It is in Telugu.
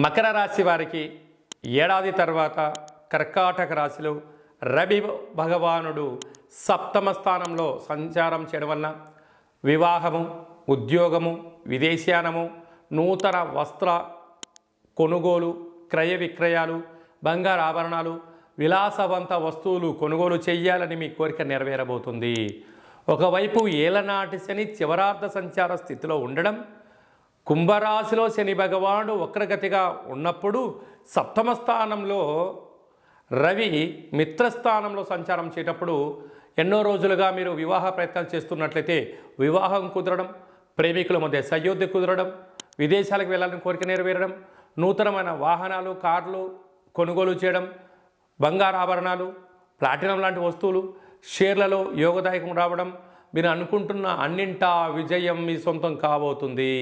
మకర రాశి వారికి ఏడాది తర్వాత కర్కాటక రాశిలో రవి భగవానుడు సప్తమ స్థానంలో సంచారం చేయడం వలన వివాహము, ఉద్యోగము, విదేశీయానము, నూతన వస్త్ర కొనుగోలు, క్రయ విక్రయాలు, బంగారు ఆభరణాలు, విలాసవంత వస్తువులు కొనుగోలు చేయాలని మీ కోరిక నెరవేరబోతుంది. ఒకవైపు ఏలనాటి శని చివరార్ధ సంచార స్థితిలో ఉండడం, కుంభరాశిలో శని భగవానుడు వక్రగతిగా ఉన్నప్పుడు సప్తమ స్థానంలో రవి మిత్రస్థానంలో సంచారం చేసేటప్పుడు ఎన్నో రోజులుగా మీరు వివాహ ప్రయత్నాలు చేస్తున్నట్లయితే వివాహం కుదరడం, ప్రేమికుల మధ్య సయోధ్య కుదరడం, విదేశాలకు వెళ్ళాలని కోరిక నెరవేరడం, నూతనమైన వాహనాలు, కార్లు కొనుగోలు చేయడం, బంగారు ఆభరణాలు, ప్లాటినం లాంటి వస్తువులు, షేర్లలో యోగదాయకం రావడం, మీరు అనుకుంటున్న అన్నింటా విజయం మీ సొంతం కాబోతుంది.